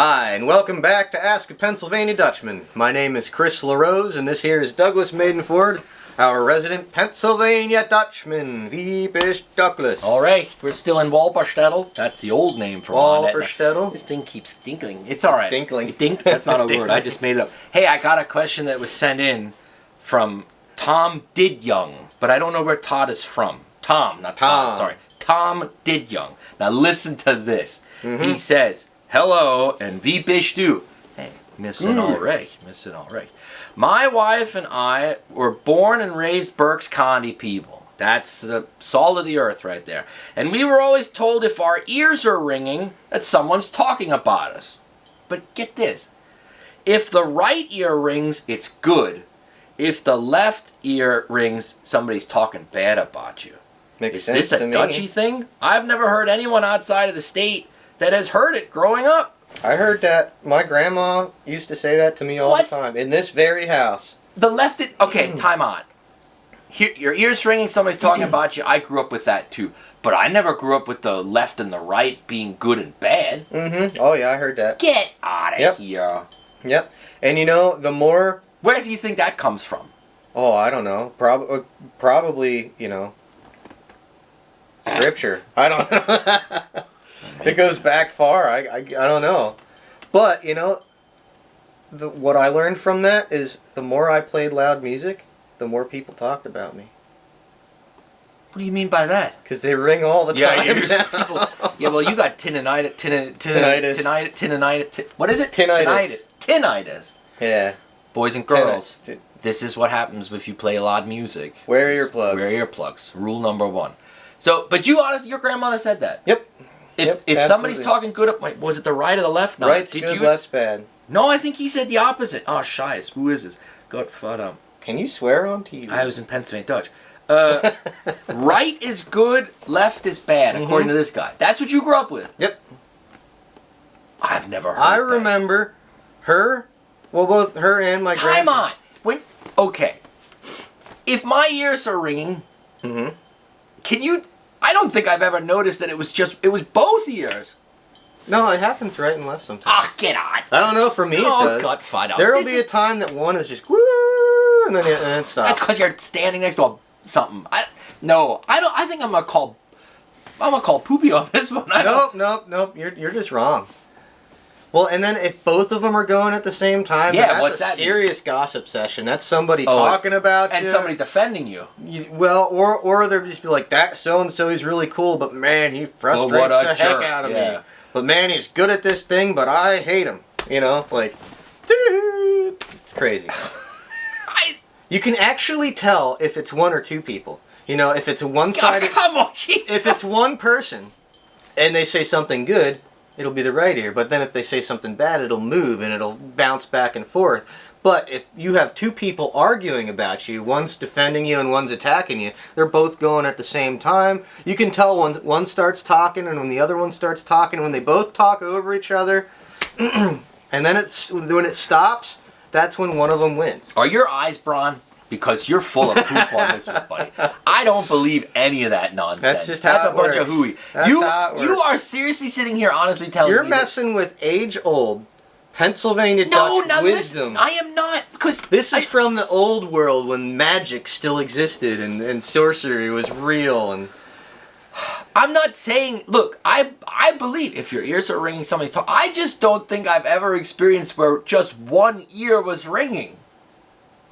Hi, and welcome back to Ask a Pennsylvania Dutchman. My name is Chris LaRose, and this here is Douglas Maidenford, our resident Pennsylvania Dutchman, V. Douglas. All right, we're still in Walperstedtel. That's the old name for Walperstedtel. This thing keeps dinkling. It's all right. Dinkling. Dink? That's not a word. I just made it up. Hey, I got a question that was sent in from Tom Didyoung, but I don't know where Todd is from. Tom, not Todd. Sorry, Tom Didyoung. Now listen to this. He says, "Hello and wie bist du?" Hey, missing all right. My wife and I were born and raised Berks County people. That's the salt of the earth right there. And we were always told if our ears are ringing that someone's talking about us. But get this. If the right ear rings, it's good. If the left ear rings, somebody's talking bad about you. Makes sense to me. Is this a Dutchy thing? I've never heard anyone outside of the state that has heard it growing up. I heard that. My grandma used to say that to me all the time, in this very house. The left... Okay, time out. Here, your ears ringing, somebody's talking about you. I grew up with that too. But I never grew up with the left and the right being good and bad. Oh, yeah, I heard that. Get out of here. Yep. And you know, the more... Where do you think that comes from? Oh, I don't know. Probably, you know, scripture. I don't know. It goes back far. I don't know. But, you know, what I learned from that is the more I played loud music, the more people talked about me. What do you mean by that? Because they ring all the time. Yeah, well, you got tinnitus. What is it? Tinnitus. Tinnitus. Yeah. Boys and girls, this is what happens if you play loud music. Wear earplugs. Wear earplugs. Rule number 1. So, but you honestly, your grandmother said that. Yep. If somebody's talking good, was it the right or the left? No. Right's good, left's bad. No, I think he said the opposite. Oh, shies. Who is this? God, Can you swear on TV? I was in Pennsylvania Dutch. Right is good, left is bad, according to this guy. That's what you grew up with. Yep. I've never heard I remember her, well, both her and my grandma. Time on. Okay. If my ears are ringing, can you... I don't think I've ever noticed that it was both ears. No, it happens right and left sometimes. Ah, get on. I don't know, for me it does. Oh, God, find out. There will be a time that one is just woo, and then it stops. That's because you're standing next to something. I think I'm gonna call Poopy on this one. Nope. You're just wrong. Well, and then if both of them are going at the same time, that's a serious gossip session. That's somebody talking about you. And somebody defending you. Well, or they're just be like, that so-and-so, he's really cool, but man, he frustrates the heck out of me. But man, he's good at this thing, but I hate him. You know, like, it's crazy. You can actually tell if it's one or two people. You know, if it's a one-sided... Come on, Jesus. If it's one person, and they say something good, it'll be the right ear. But then if they say something bad, it'll move and it'll bounce back and forth. But if you have two people arguing about you, one's defending you and one's attacking you, they're both going at the same time. You can tell when one starts talking and when the other one starts talking, when they both talk over each other. And then when it stops, that's when one of them wins. Are your eyes, Bron? Because you're full of poop on this one, buddy. I don't believe any of that nonsense. That's just how it works. That's a bunch of hooey. You are seriously sitting here honestly telling me you're messing with age-old Pennsylvania Dutch wisdom. Listen, I am not. Because this is from the old world when magic still existed and sorcery was real. And I'm not saying... Look, I believe if your ears are ringing, somebody's talking. I just don't think I've ever experienced where just one ear was ringing.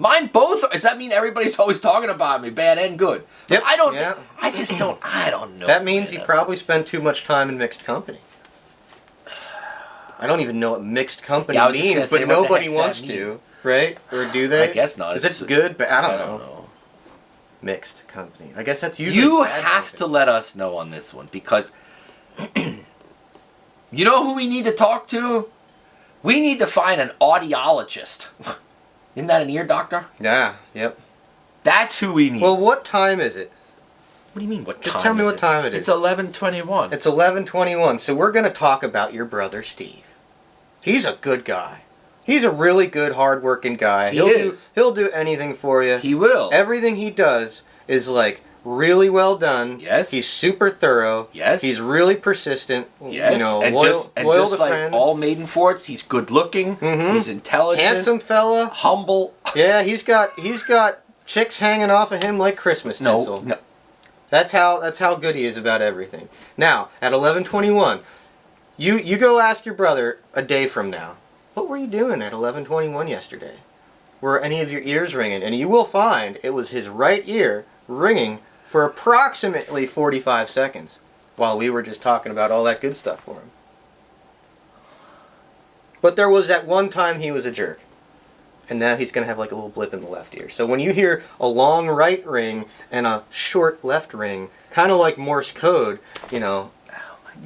Mine both. Does that mean everybody's always talking about me, bad and good? Yep. I don't. Yeah. I just don't. I don't know. That means you probably spend too much time in mixed company. I don't even know what mixed company means, but nobody wants to, right? Or do they? I guess not. Is it good? But I don't know. Mixed company. I guess that's usually. You have to let us know on this one because you know who we need to talk to? We need to find an audiologist. Isn't that an ear doctor? Yeah, yep. That's who we need. Well, what time is it? What do you mean, what time Just tell me what time it is. It's 11:21. It's 11:21, so we're going to talk about your brother, Steve. He's a good guy. He's a really good, hard-working guy. He'll do anything for you. He will. Everything he does is like really well done. Yes. He's super thorough. Yes. He's really persistent. Yes. You know, and loyal just to like friends. all maiden forts, he's good looking. Mhm. He's intelligent. Handsome fella. Humble. Yeah, he's got chicks hanging off of him like Christmas tinsel. No. That's how good he is about everything. Now, at 11:21, you go ask your brother a day from now, what were you doing at 11:21 yesterday? Were any of your ears ringing? And you will find it was his right ear ringing for approximately 45 seconds while we were just talking about all that good stuff for him. But there was that one time he was a jerk. And now he's going to have like a little blip in the left ear. So when you hear a long right ring and a short left ring, kind of like Morse code, you know,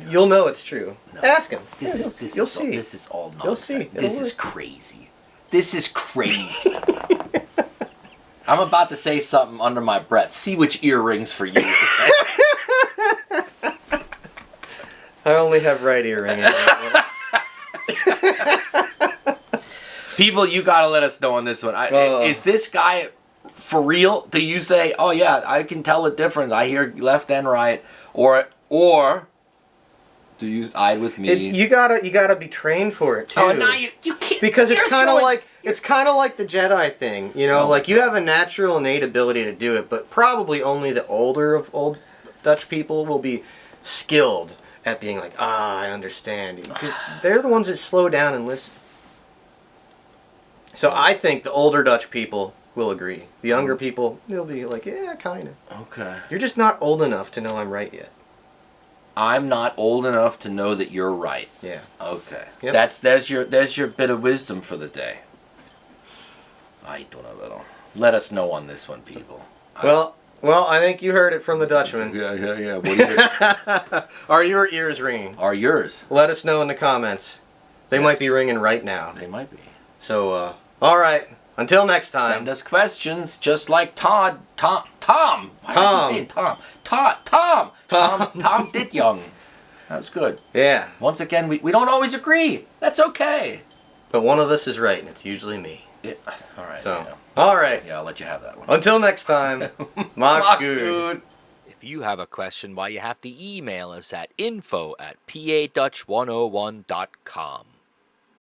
you'll know it's true. No. Ask him. You'll see. This is all nonsense. You'll see. This is crazy. This is crazy. I'm about to say something under my breath. See which ear rings for you. I only have right ear ringing. People, you gotta let us know on this one. Is this guy for real? Do you say, "Oh yeah, I can tell the difference. I hear left and right," or do you side with me? You gotta be trained for it too. Oh, no, you can't. Because it's kind of like the Jedi thing, you know. Like you have a natural innate ability to do it, but probably only the older of old Dutch people will be skilled at being like, I understand. Because they're the ones that slow down and listen. So I think the older Dutch people will agree. The younger people, they'll be like, yeah, kind of. Okay. You're just not old enough to know I'm right yet. I'm not old enough to know that you're right. Yeah. Okay. Yep. There's your bit of wisdom for the day. I don't know at all. Let us know on this one, people. Well, I think you heard it from the Dutchman. Yeah. What do you Are your ears ringing? Are yours? Let us know in the comments. They might be ringing right now. They might be. So, all right. Until next time. Send us questions, just like Tom. Why do I keep saying Tom? Tom Didyoung. That was good. Yeah. Once again, we don't always agree. That's okay. But one of us is right, and it's usually me. All right. So, yeah. all right. Yeah, I'll let you have that one. Until next time. Mach's good. If you have a question, why you have to email us at info@padutch101.com.